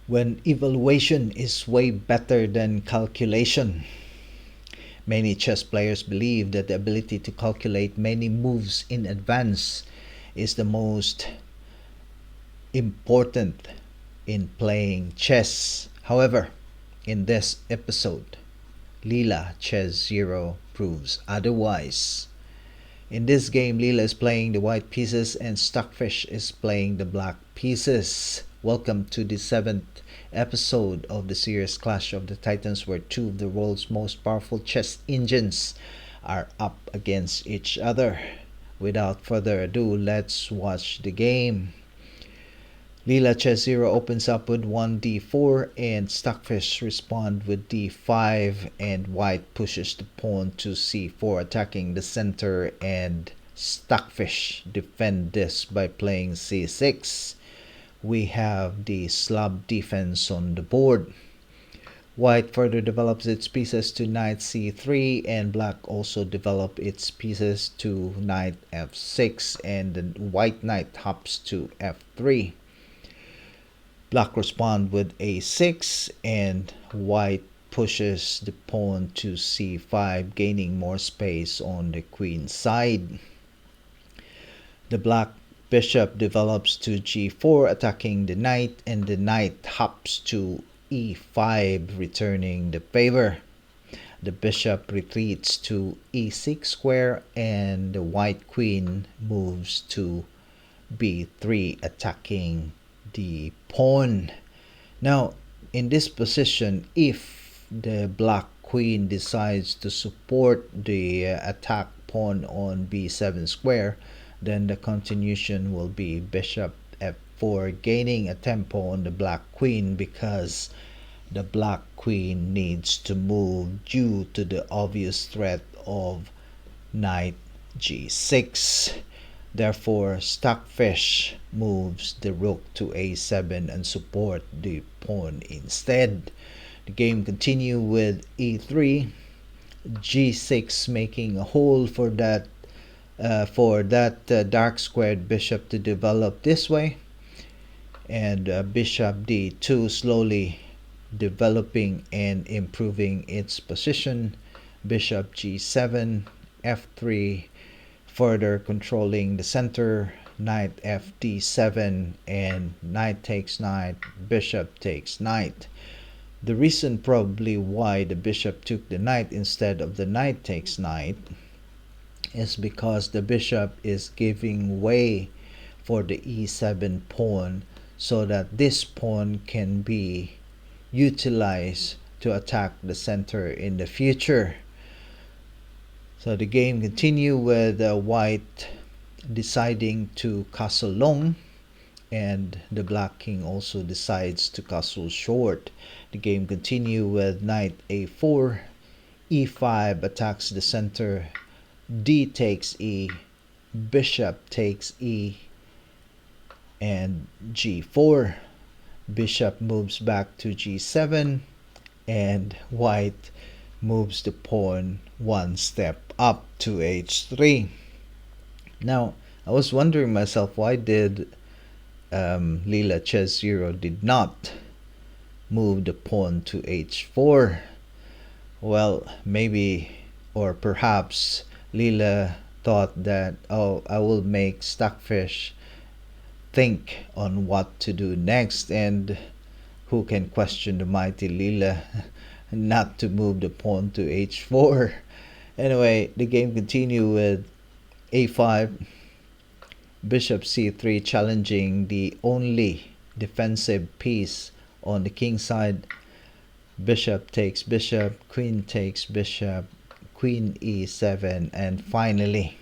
when evaluation is way better than calculation. Many chess players believe that the ability to calculate many moves in advance is the most important in playing chess. However, in this episode, Leelah Chess Zero proves otherwise. In this game, Leelah is playing the white pieces and Stockfish is playing the black pieces. Welcome to the 7th episode of the series Clash of the Titans, where two of the world's most powerful chess engines are up against each other. Without further ado, let's watch the game. Leelah Chess Zero opens up with 1d4 and Stockfish respond with d5, and white pushes the pawn to c4 attacking the center, and Stockfish defend this by playing c6. We have the slab defense on the board. White further develops its pieces to knight c3, and black also develop its pieces to knight f6, and the white knight hops to f3. Black respond with a6, and white pushes the pawn to c5, gaining more space on the queen side. The black bishop develops to g4, attacking the knight, and the knight hops to e5, returning the favor. The bishop retreats to e6 square, and the white queen moves to b3, attacking the pawn. Now, in this position, if the black queen decides to support the attack pawn on b7 square, then the continuation will be bishop f4, gaining a tempo on the black queen because the black queen needs to move due to the obvious threat of knight g6. Therefore, Stockfish moves the rook to a7 and support the pawn instead. The game continues with e3, g6, making a hole for that dark squared bishop to develop this way, and bishop d2 slowly developing and improving its position. Bishop g7, f3, further controlling the center, knight fd7, and knight takes knight, bishop takes knight. The reason probably why the bishop took the knight instead of the knight takes knight is because the bishop is giving way for the e7 pawn, so that this pawn can be utilized to attack the center in the future. So the game continues with white deciding to castle long, and the black king also decides to castle short. The game continues with knight a4, e5 attacks the center, d takes e, bishop takes e, and g4. Bishop moves back to g7, and white moves the pawn one step up to h3. Now, I was wondering myself, why did Leelah Chess Zero did not move the pawn to h4? Well, maybe, or perhaps Leelah thought that, oh, I will make Stockfish think on what to do next, and who can question the mighty Leelah not to move the pawn to h4. Anyway, the game continues with a5, bishop c3, challenging the only defensive piece on the king side. Bishop takes bishop, queen takes bishop, queen e7, and finally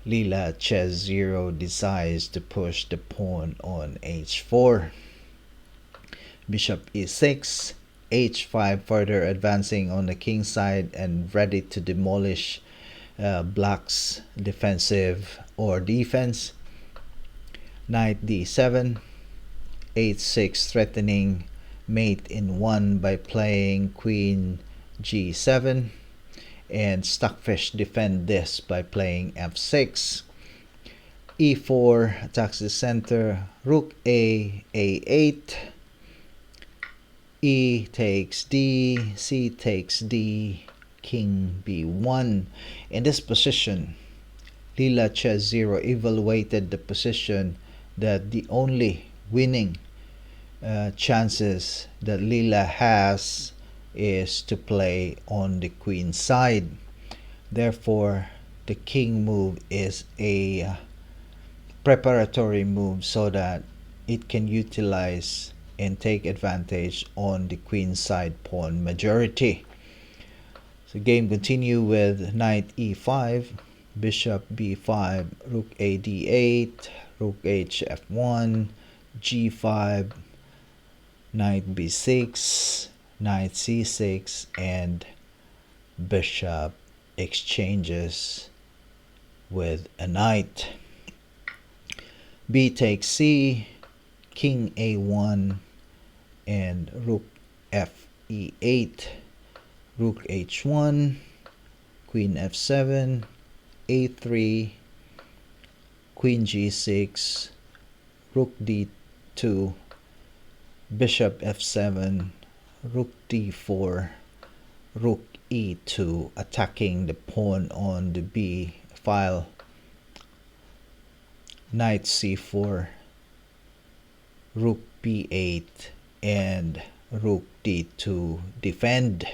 Leelah Chess Zero decides to push the pawn on h4. Bishop e6, h5, further advancing on the king side and ready to demolish black's defensive or defense. Knight d7, h6, threatening mate in one by playing queen g7, and Stockfish defend this by playing f6. e4 attacks the center, rook a, a8, E takes D, C takes D, King B1. In this position, Leelah Chess Zero evaluated the position that the only winning chances that Leelah has is to play on the queen side. Therefore, the king move is a preparatory move so that it can utilize and take advantage on the queen side pawn majority. So game continue with knight e5, bishop b5, rook a d8, rook h f1, g5, knight b6, knight c6, and bishop exchanges with a knight. B takes c, king a1, and rook f e8, rook h1, queen f7, a3, queen g6, rook d2, bishop f7, rook d4, rook e2, attacking the pawn on the b file, knight c4, rook b8, and rook d2 defend.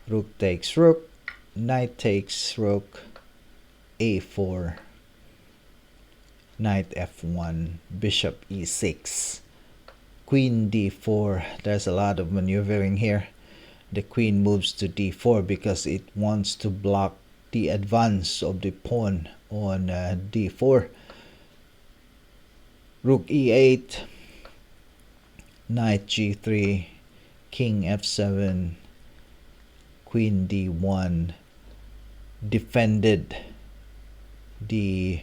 Rook takes rook, knight takes rook, a4, knight f1, bishop e6, queen d4. There's a lot of maneuvering here. The queen moves to d4 because it wants to block the advance of the pawn on d4. Rook e8, knight g3, king f7, queen d1, defended the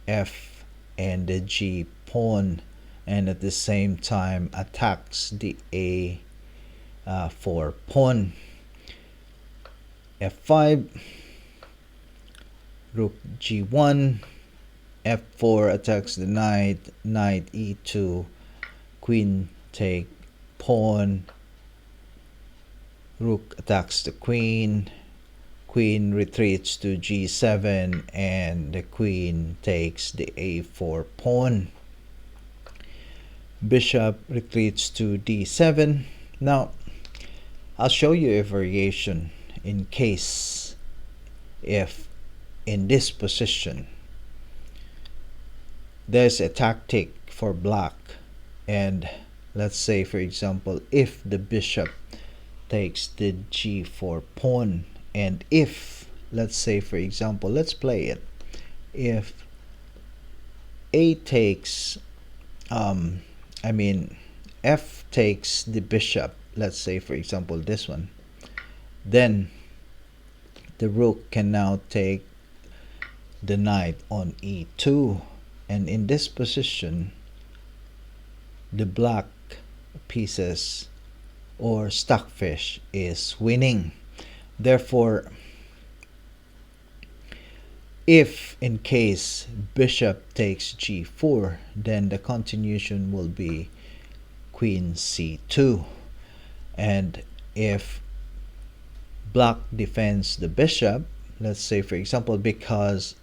f and the g pawn, and at the same time attacks the a4 pawn. f5, rook g1, f4 attacks the knight, knight e2, queen take pawn, rook attacks the queen, queen retreats to g7, and the queen takes the a4 pawn. Bishop retreats to d7. Now, I'll show you a variation in case if in this position there's a tactic for black, and let's say for example if the bishop takes the g4 pawn, and if let's say for example, let's play it, if a takes f takes the bishop, let's say for example this one, then the rook can now take the knight on e2, and in this position the black pieces or Stockfish is winning. Therefore, if in case bishop takes g4, then the continuation will be queen c2, and if black defends the bishop, let's say for example, because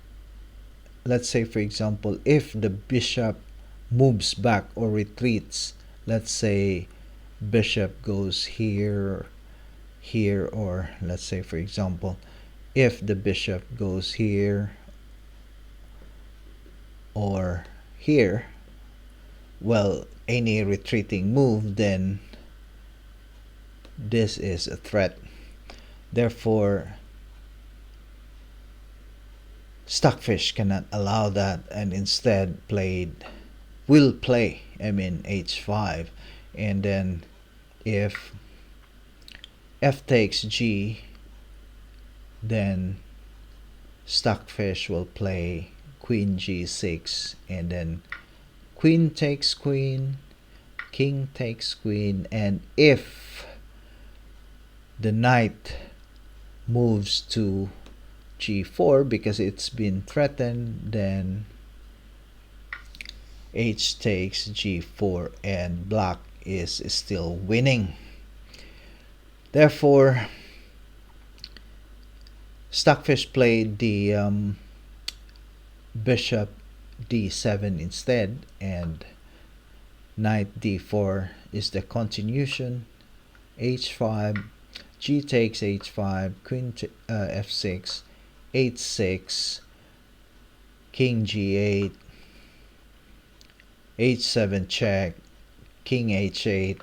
let's say for example if the bishop moves back or retreats, let's say bishop goes here, or let's say for example if the bishop goes here or here, well, any retreating move, then this is a threat. Therefore, Stockfish cannot allow that, and instead will play h5, and then if f takes g, then Stockfish will play queen g6, and then queen takes queen, king takes queen, and if the knight moves to g4 because it's been threatened, then h takes g4, and black is still winning. Therefore, Stockfish played the bishop d7 instead, and knight d4 is the continuation. h5, g takes h5, queen f6, h6, king g8, h7 check, king h8,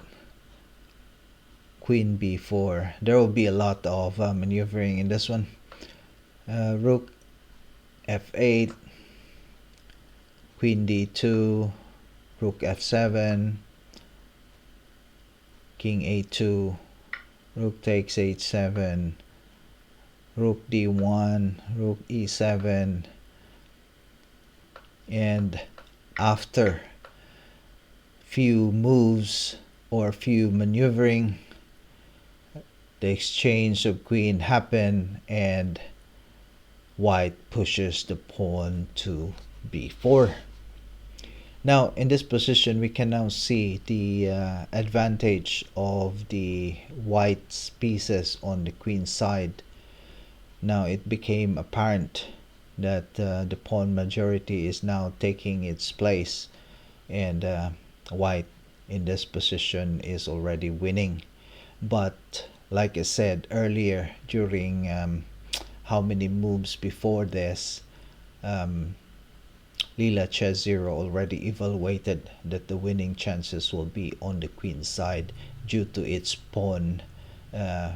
queen b4. There will be a lot of maneuvering in this one. Rook f8, queen d2, rook f7, king a2, rook takes h7, rook d1, rook e7, and after few moves or few maneuvering, the exchange of queen happen and white pushes the pawn to b4. Now in this position, we can now see the advantage of the white's pieces on the queen side. Now it became apparent that the pawn majority is now taking its place, and white in this position is already winning. But like I said earlier, during how many moves before this, Leelah Chess Zero already evaluated that the winning chances will be on the queen side due to its pawn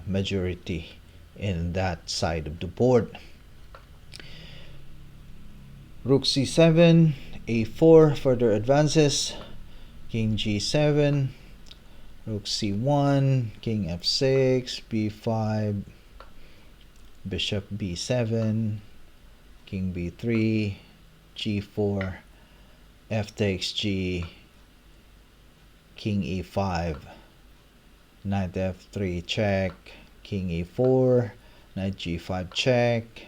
majority in that side of the board. Rook c7, a4 further advances, king g7, rook c1, king f6, b5, bishop b7, king b3, g4, f takes g, king e5, knight f3 check, king e4, knight g5 check,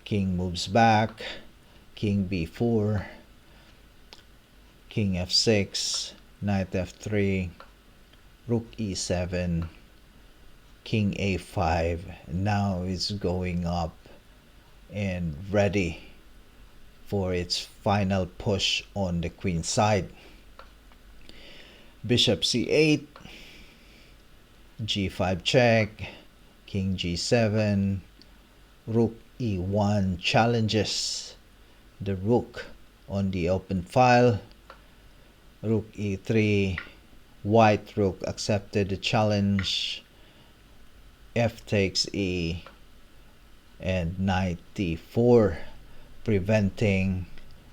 king moves back, king b4, king f6, knight f3, rook e7, king a5. Now it's going up and ready for its final push on the queen side. Bishop c8, g5 check, king g7, rook e1 challenges the rook on the open file. Rook e3, white rook accepted the challenge, f takes e, and knight d4, preventing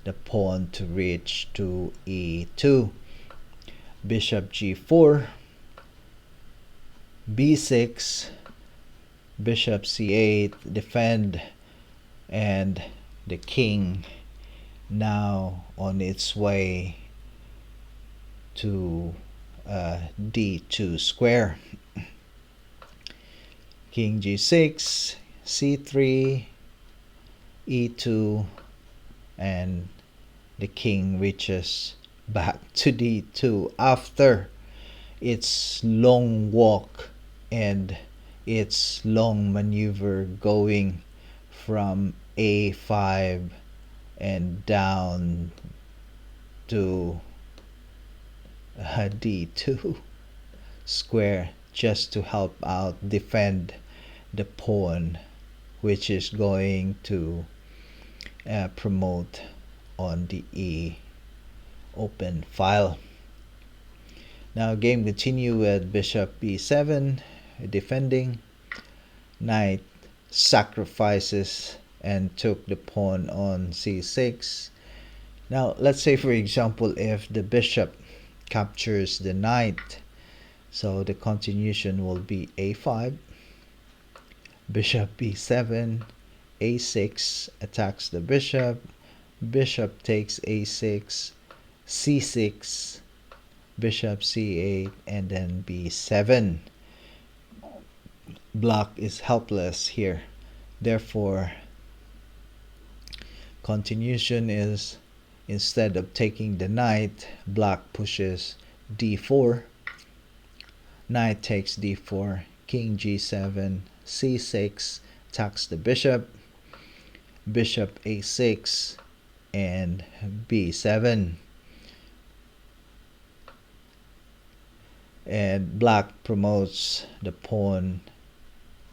the pawn to reach to e2. Bishop g4, b6, bishop c8, defend, and the king now on its way to d2 square. King g6, c3, e2, and the king reaches back to d2 after its long walk and its long maneuver going from a5 and down to d2 square, just to help out defend the pawn, which is going to promote on the e open file. Now game continue with bishop b7 defending. Knight sacrifices and took the pawn on c6. Now let's say, for example, if the bishop captures the knight, so the continuation will be a5, bishop b7, a6 attacks the bishop, bishop takes a6, c6, bishop c8, and then b7. Black is helpless here. Therefore, continuation is, instead of taking the knight, black pushes d4, knight takes d4, king g7, c6, attacks the bishop, bishop a6, and b7. And black promotes the pawn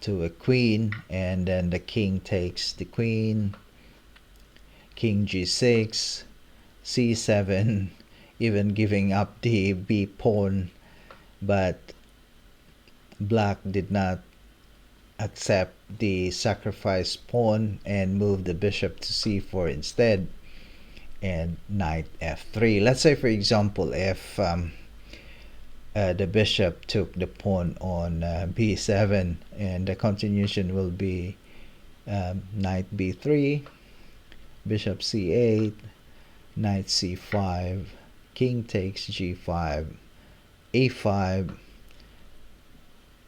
to a queen, and then the king takes the queen, king g6, c7, even giving up the b pawn, but black did not accept the sacrifice pawn and moved the bishop to c4 instead, and knight f3. Let's say, for example, if the bishop took the pawn on b7, and the continuation will be knight b3, bishop c8, knight c5, king takes g5, a5,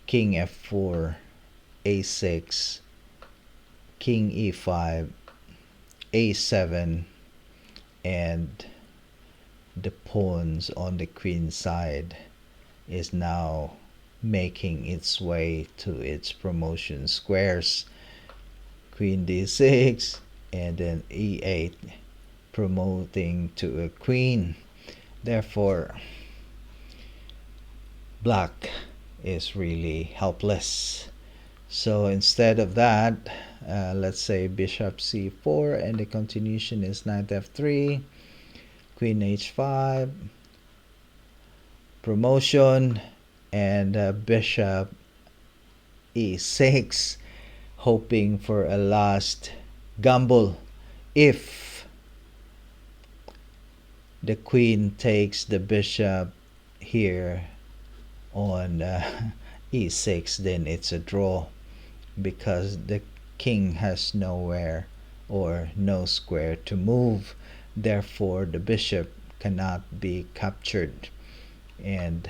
king f4, a6, king e5, a7, and the pawns on the queen side is now making its way to its promotion squares. Queen d6, and then e8, promoting to a queen. Therefore, black is really helpless. So instead of that, let's say bishop c4, and the continuation is knight f3, queen h5, promotion, and bishop e6, hoping for a last gamble. If the queen takes the bishop here on e6, then it's a draw, because the king has nowhere or no square to move. Therefore, the bishop cannot be captured, and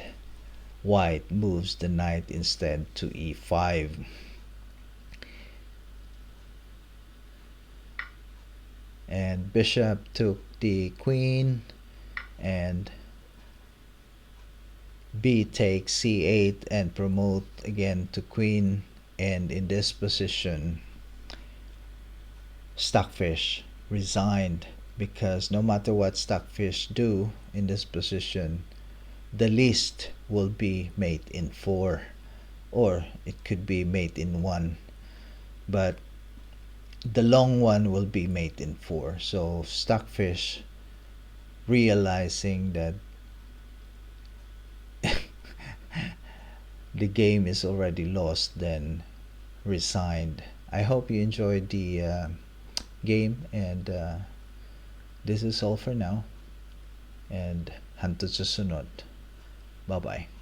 white moves the knight instead to e5. And bishop took the queen, and b takes c8 and promote again to queen. And in this position, Stockfish resigned, because no matter what Stockfish do in this position, the least will be mate in 4, or it could be mate in 1, but the long one will be mate in 4. So Stockfish, realizing that the game is already lost, then resigned. I hope you enjoyed the game, and this is all for now, and hantod sa sunod. Bye bye.